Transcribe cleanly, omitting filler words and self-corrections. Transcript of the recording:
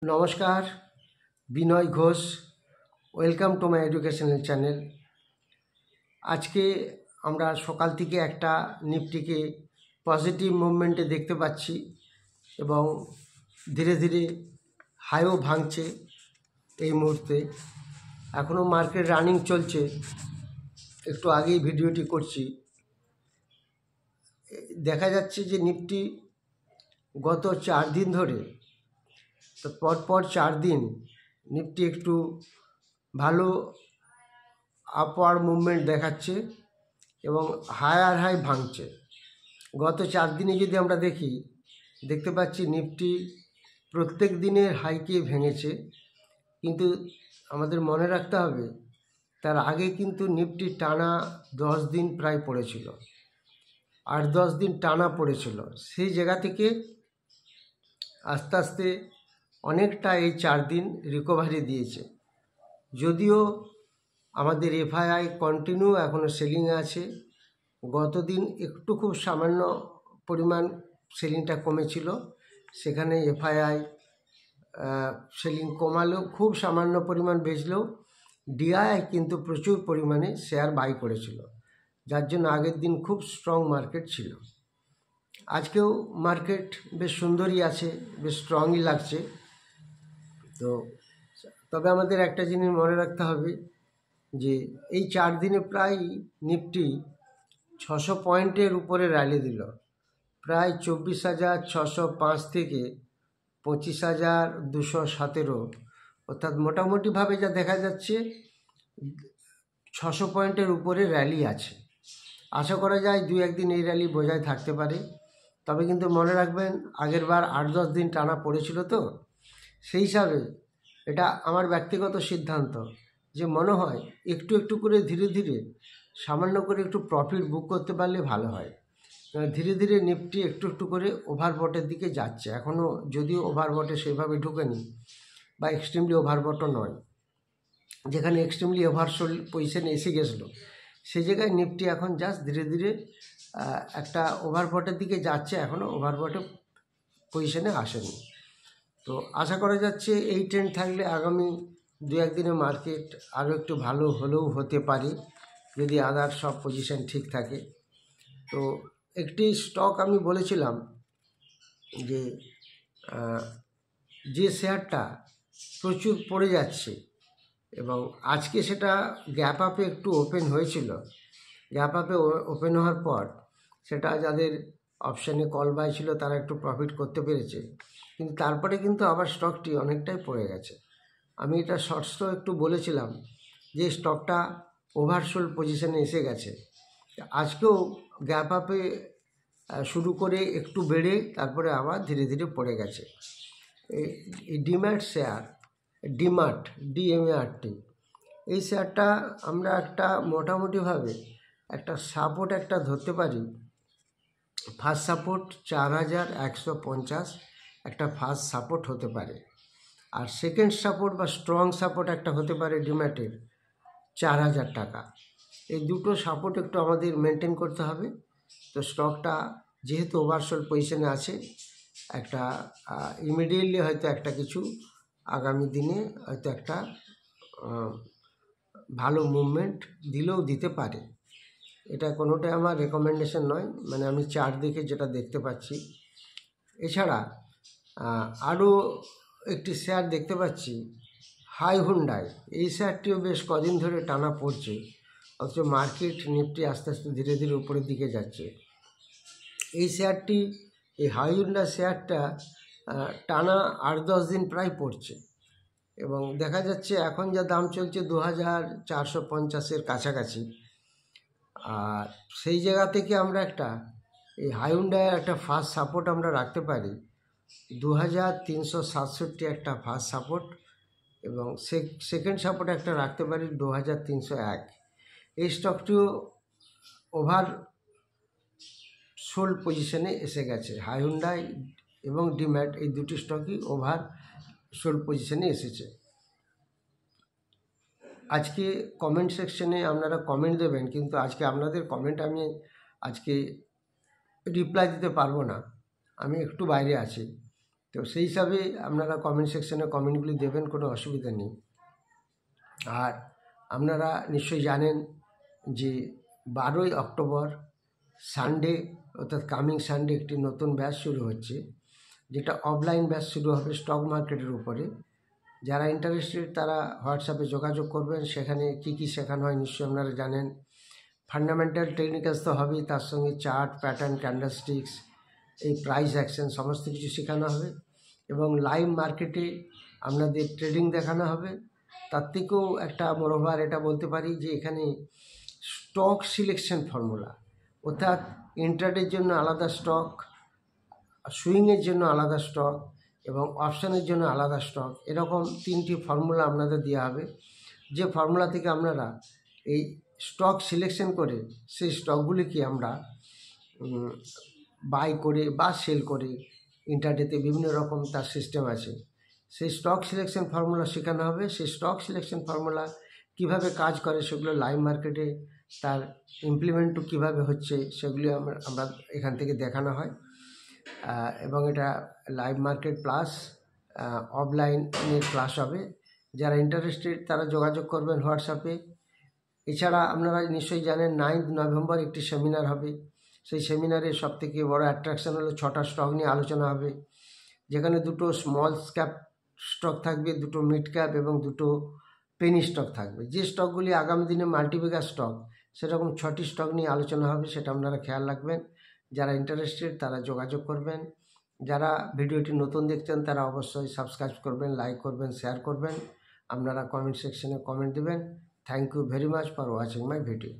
নমস্কার, Binoy Ghosh. Welcome to my educational channel. আজকে আমরা সকাল থেকে একটা নিফটিকে পজিটিভ মুভমেন্টে দেখতে পাচ্ছি এবং ধীরে ধীরে হাইও ভাঙছে। এই মুহূর্তে এখনও মার্কেট রানিং চলছে, একটু আগেই ভিডিওটি করছি। দেখা যাচ্ছে যে নিফটি গত 4 দিন ধরে, তো পরপর 4 দিন নিফটি একটু ভালো আপওয়ার্ড মুভমেন্ট দেখাচ্ছে এবং হায়ার হাই ভাঙছে। গত 4 দিনে যদি আমরা দেখতে পাচ্ছি নিফটি প্রত্যেক দিনের হাইকে ভেঙেছে, কিন্তু আমাদের মনে রাখতে হবে তার আগে কিন্তু নিফটি টানা 10 দিন প্রায় পড়েছিল, 8-10 দিন টানা পড়েছিল। সেই জায়গা থেকে আস্তে আস্তে অনেকটা এই 4 দিন রিকভারি দিয়েছে। যদিও আমাদের এফআইআই কন্টিনিউ এখনও সেলিংয়ে আছে। গতদিন একটু খুব সামান্য পরিমাণ সেলিংটা কমেছিল, সেখানে এফআইআই সেলিং কমালেও, খুব সামান্য পরিমাণ বেচলেও ডিআইআই কিন্তু প্রচুর পরিমাণে শেয়ার বাই করেছিল, যার জন্য আগের দিন খুব স্ট্রং মার্কেট ছিল। আজকেও মার্কেট বেশ সুন্দরই আছে, বেশ স্ট্রংই লাগছে। তবে আমাদের একটা জিনিস মনে রাখতে হবে যে এই 4 দিনে প্রায় নিফটি 600 পয়েন্টের উপরে র্যালি দিল। প্রায় 24,605 থেকে 25,217, অর্থাৎ মোটামুটিভাবে যা দেখা যাচ্ছে 600 পয়েন্টের উপরে র্যালি আছে। আশা করা যায় 2-1 দিন এই র্যালি বজায় থাকতে পারে। তবে কিন্তু মনে রাখবেন, আগের বার 8-10 দিন টানা পড়েছিল, তো সেই হিসাবে এটা আমার ব্যক্তিগত সিদ্ধান্ত যে মনে হয় একটু একটু করে ধীরে ধীরে সামান্য করে একটু প্রফিট বুক করতে পারলে ভালো হয়। ধীরে ধীরে নিফটি একটু একটু করে ওভারবটের দিকে যাচ্ছে। এখনও যদিও ওভারবটে সেভাবে ঢুকেনি বা এক্সট্রিমলি ওভারবটও নয়, যেখানে এক্সট্রিমলি ওভারসোল্ড পজিশনে এসে গেছিলো, সেই জায়গায় নিফটি এখন জাস্ট ধীরে ধীরে একটা ওভারবটের দিকে যাচ্ছে, এখনও ওভারবটে পজিশনে আসেনি। তো আশা করা যাচ্ছে এই ট্রেন্ড থাকলে আগামী 2-1 দিনে মার্কেট আরও একটু ভালো হলেও হতে পারে, যদি আদার সব পজিশন ঠিক থাকে। তো একটি স্টক আমি বলেছিলাম যে শেয়ারটা প্রচুর পড়ে যাচ্ছে এবং আজকে সেটা গ্যাপ আপে একটু ওপেন হয়েছিল। গ্যাপ আপে ওপেন হওয়ার পর সেটা যাদের অপশানে কল বাই ছিল তারা একটু প্রফিট করতে পেরেছে, কিন্তু তারপরে কিন্তু আবার স্টকটি অনেকটাই পড়ে গেছে। আমি এটা শর্টসও একটু বলেছিলাম যে স্টকটা ওভারসোল্ড পজিশনে এসে গেছে। আজকেও গ্যাপ আপে শুরু করে একটু বেড়ে তারপরে আবার ধীরে ধীরে পড়ে গেছে। এই ডিম্যাট শেয়ার, ডিমার্ট, ডিএমএআরটি, এই শেয়ারটা আমরা একটা মোটামুটিভাবে একটা সাপোর্ট একটা ধরতে পারি। ফার্স্ট সাপোর্ট 4,150 একটা ফার্স্ট সাপোর্ট হতে পারে, আর সেকেন্ড সাপোর্ট বা স্ট্রং সাপোর্ট একটা হতে পারে ডিম্যাটের 4,000 টাকা। এই দুটো সাপোর্ট একটু আমাদের মেনটেন করতে হবে। তো স্টকটা যেহেতু ওভারসোল্ড পজিশনে আছে, একটা ইমিডিয়েটলি হয়তো একটা কিছু আগামী দিনে হয়তো একটা ভালো মুভমেন্ট দিলেও দিতে পারে। এটা কোনোটাই আমার রেকমেন্ডেশন নয়, মানে আমি চার্ট দেখে যেটা দেখতে পাচ্ছি। এছাড়া আরও একটি শেয়ার দেখতে পাচ্ছি, হাইহুন্ডাই। এই শেয়ারটিও বেশ কদিন ধরে টানা পড়ছে, অথচ মার্কেট নিফটি আস্তে আস্তে ধীরে ধীরে উপরের দিকে যাচ্ছে। এই শেয়ারটি, এই হাইহুন্ডাই শেয়ারটা টানা 8-10 দিন প্রায় পড়ছে এবং দেখা যাচ্ছে এখন যা দাম চলছে 2,450-এর কাছাকাছি। আর সেই জায়গা থেকে আমরা এই হাইহুন্ডাইয়ের একটা ফার্স্ট সাপোর্ট আমরা রাখতে পারি 2,367 একটা ফার্স্ট সাপোর্ট, এবং সেকেন্ড সাপোর্ট একটা রাখতে পারি 2,301। এই স্টকটিও ওভার সোল্ড পজিশনে এসে গেছে। হাইহুন্ডাই এবং ডিম্যাট এই দুটি স্টকই ওভার সোল্ড পজিশনে এসেছে। আজকে কমেন্ট সেকশনে আপনারা কমেন্ট দেবেন, কিন্তু আজকে আপনাদের কমেন্ট আমি আজকে রিপ্লাই দিতে পারবো না, আমি একটু বাইরে আছি। তো সেই হিসাবে আপনারা কমেন্ট সেকশনে কমেন্টগুলি দেবেন, কোনো অসুবিধা নেই। আর আপনারা নিশ্চয়ই জানেন যে 12ই অক্টোবর সানডে, অর্থাৎ কামিং সানডে একটি নতুন ব্যাচ শুরু হচ্ছে, যেটা অফলাইন ব্যাচ শুরু হবে স্টক মার্কেটের উপরে। যারা ইন্টারেস্টেড তারা হোয়াটসঅ্যাপে যোগাযোগ করবেন। সেখানে কি কি শেখানো হয় নিশ্চয়ই আপনারা জানেন। ফান্ডামেন্টাল টেকনিক্যালস তো হবেই, তার সঙ্গে চার্ট, প্যাটার্ন, ক্যান্ডেলস্টিক্স, এই প্রাইস অ্যাকশন সমস্ত কিছু শেখানো হবে এবং লাইভ মার্কেটে আপনাদের ট্রেডিং দেখানো হবে। তার থেকেও একটা মোরওভার এটা বলতে পারি যে এখানে স্টক সিলেকশন ফর্মুলা, অর্থাৎ ইন্ট্রাডের জন্য আলাদা স্টক, সুইংয়ের জন্য আলাদা স্টক এবং অপশানের জন্য আলাদা স্টক, এরকম 3টি ফর্মুলা আপনাদের দেওয়া হবে। যে ফর্মুলা থেকে আপনারা এই স্টক সিলেকশন করে সেই স্টকগুলিকে আমরা বাই করে বা সেল করে, ইন্টারডেতে বিভিন্ন রকম তার সিস্টেম আছে, সেই স্টক সিলেকশন ফর্মুলা শেখানো হবে। সেই স্টক সিলেকশন ফর্মুলা কিভাবে কাজ করে সেগুলো লাইভ মার্কেটে তার ইমপ্লিমেন্টও কীভাবে হচ্ছে সেগুলি আমরা এখান থেকে দেখানো হয়। এবং এটা লাইভ মার্কেট প্লাস অফলাইনের ক্লাস হবে। যারা ইন্টারেস্টেড তারা যোগাযোগ করবেন হোয়াটসঅ্যাপে। এছাড়া আপনারা নিশ্চয়ই জানেন 9 নভেম্বর একটি সেমিনার হবে। সেই সেমিনারে সবথেকে বড় অ্যাট্রাকশন হলো 6টা স্টক নিয়ে আলোচনা হবে, যেখানে 2টো স্মল ক্যাপ স্টক থাকবে, 2টো মিড ক্যাপ এবং 2টো পেনি স্টক থাকবে। যে স্টকগুলি আগামী দিনে মাল্টিবেগার স্টক, সেরকম 6টি স্টক নিয়ে আলোচনা হবে, সেটা আপনারা খেয়াল রাখবেন। যারা ইন্টারেস্টেড তারা যোগাযোগ করবেন। যারা ভিডিওটি নতুন দেখছেন তারা অবশ্যই সাবস্ক্রাইব করবেন, লাইক করবেন, শেয়ার করবেন। আপনারা কমেন্ট সেকশনে কমেন্ট দেবেন। Thank you very much for watching my video.